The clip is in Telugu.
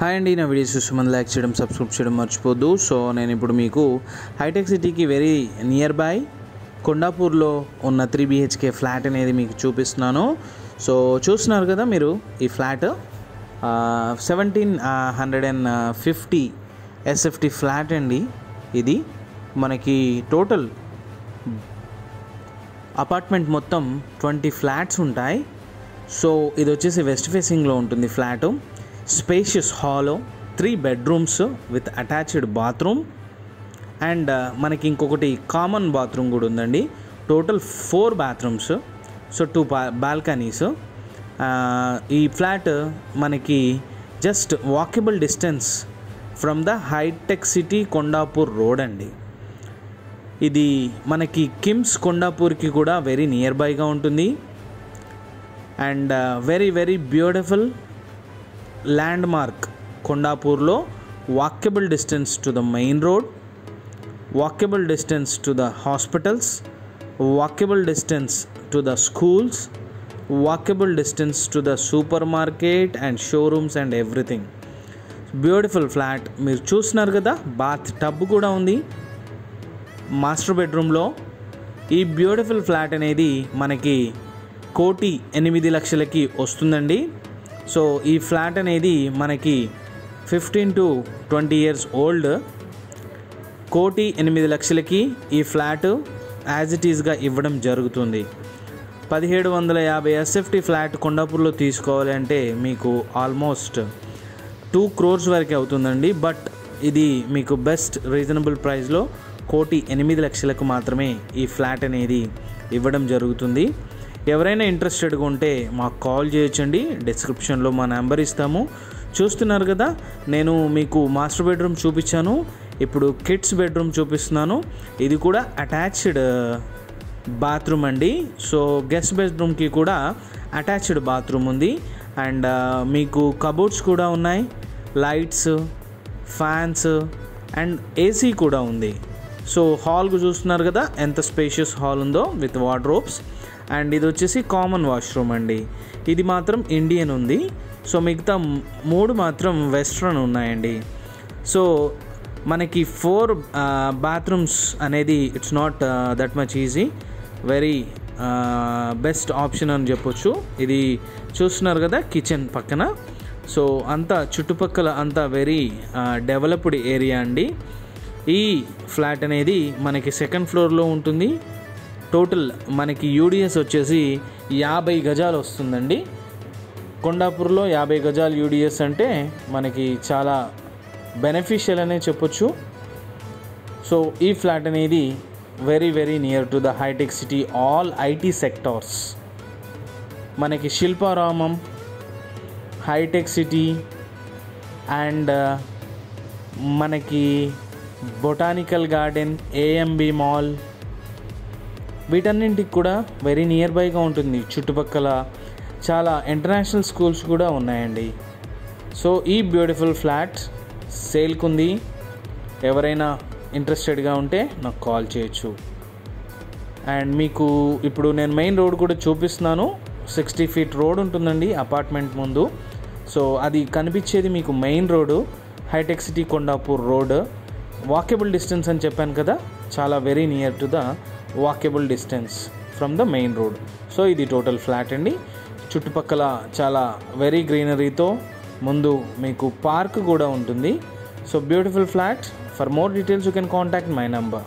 హాయ్ అండి, నా వీడియోస్ చూసి మన లైక్ చేయడం, సబ్స్క్రైబ్ చేయడం మర్చిపోద్దు. సో నేను ఇప్పుడు మీకు హైటెక్ సిటీకి వెరీ నియర్ బై కొండాపూర్లో ఉన్న 3 BHK ఫ్లాట్ అనేది మీకు చూపిస్తున్నాను. సో చూస్తున్నారు కదా మీరు, ఈ ఫ్లాట్ 1750 SFT ఫ్లాట్ అండి. ఇది మనకి టోటల్ అపార్ట్మెంట్ మొత్తం 20 ఫ్లాట్స్ ఉంటాయి. సో ఇది వచ్చేసి వెస్ట్ ఫేసింగ్లో ఉంటుంది flat. Spacious hall, 3 bedrooms with attached bathroom and మనకి ఇంకొకటి కామన్ బాత్రూమ్ కూడా ఉందండి. Total 4 bathrooms, so 2 balconies. ఈ ఫ్లాట్ మనకి just walkable distance from the హైటెక్ సిటీ కొండాపూర్ రోడ్ అండి. ఇది మనకి కిమ్స్ కొండాపూర్కి కూడా వెరీ నియర్ బైగా ఉంటుంది. And very very beautiful landmark కొండాపూర్లో. Walkable distance to the main road, walkable distance to the hospitals, walkable distance to the schools, walkable distance to the supermarket and showrooms and everything. Beautiful flat మీరు చూస్తున్నారు కదా. బాత్ టబ్ కూడా ఉంది మాస్టర్ బెడ్రూమ్లో. ఈ బ్యూటిఫుల్ ఫ్లాట్ అనేది మనకి 1,08,00,000కి వస్తుందండి. సో ఈ ఫ్లాట్ అనేది మనకి 15 to 20 years ఓల్డ్. 1,08,00,000కి ఈ ఫ్లాట్ యాజ్ ఇట్ ఈస్గా ఇవ్వడం జరుగుతుంది. 1750 SFT ఫ్లాట్ కొండాపూర్లో తీసుకోవాలి అంటే మీకు ఆల్మోస్ట్ 2 crores వరకు అవుతుందండి. బట్ ఇది మీకు బెస్ట్ రీజనబుల్ ప్రైస్లో 1,08,00,000కు మాత్రమే ఈ ఫ్లాట్ అనేది ఇవ్వడం జరుగుతుంది. ఎవరైనా ఇంట్రెస్టెడ్గా ఉంటే మాకు కాల్ చేయొచ్చండి. డిస్క్రిప్షన్లో మా నెంబర్ ఇస్తాము. చూస్తున్నారు కదా, నేను మీకు మాస్టర్ బెడ్రూమ్ చూపించాను, ఇప్పుడు కిడ్స్ బెడ్రూమ్ చూపిస్తున్నాను. ఇది కూడా అటాచ్డ్ బాత్రూమ్ అండి. సో గెస్ట్ బెడ్రూమ్కి కూడా అటాచ్డ్ బాత్రూమ్ ఉంది. అండ్ మీకు కబోర్డ్స్ కూడా ఉన్నాయి, లైట్స్, ఫ్యాన్స్ అండ్ AC కూడా ఉంది. సో హాల్కు చూస్తున్నారు కదా ఎంత స్పేషియస్ హాల్ ఉందో విత్ వార్డ్రోబ్స్. అండ్ ఇది వచ్చేసి కామన్ వాష్రూమ్ అండి. ఇది మాత్రం ఇండియన్ ఉంది. సో మిగతా 3 మాత్రం వెస్ట్రన్ ఉన్నాయండి. సో మనకి 4 బాత్రూమ్స్ అనేది it's not that much easy, very best option అని చెప్పొచ్చు. ఇది చూస్తున్నారు కదా కిచెన్ పక్కన. సో అంతా చుట్టుపక్కల అంతా వెరీ డెవలప్డ్ ఏరియా అండి. ఈ ఫ్లాట్ అనేది మనకి 2nd ఫ్లోర్లో ఉంటుంది. టోటల్ మనకి UDS వచ్చేసి 50 గజాలు వస్తుందండి. కొండాపూర్లో 50 గజాలు UDS అంటే మనకి చాలా బెనిఫిషియల్ అనే చెప్పొచ్చు. సో ఈ ఫ్లాట్ అనేది very very near to the హైటెక్ సిటీ, ఆల్ IT సెక్టార్స్. మనకి శిల్పారామం, హైటెక్ సిటీ అండ్ మనకి బొటానికల్ గార్డెన్, AMB మాల్, వీటన్నింటికి కూడా వెరీ నియర్ బైగా ఉంటుంది. చుట్టుపక్కల చాలా ఇంటర్నేషనల్ స్కూల్స్ కూడా ఉన్నాయండి. సో ఈ బ్యూటిఫుల్ ఫ్లాట్ సేల్కి ఉంది. ఎవరైనా ఇంట్రెస్టెడ్గా ఉంటే నాకు కాల్ చేయొచ్చు. అండ్ మీకు ఇప్పుడు నేను మెయిన్ రోడ్ కూడా చూపిస్తున్నాను. 60 feet రోడ్ ఉంటుందండి అపార్ట్మెంట్ ముందు. సో అది కనిపించేది మీకు మెయిన్ రోడ్డు, హైటెక్ City Kondapur road. Walkable distance అని చెప్పాను కదా, చాలా very near to the walkable distance from the main road. So ఇది టోటల్ ఫ్లాట్ అండి. చుట్టుపక్కల చాలా వెరీ గ్రీనరీతో ముందు మీకు పార్క్ కూడా ఉంటుంది. So beautiful flat. For more details you can contact my number.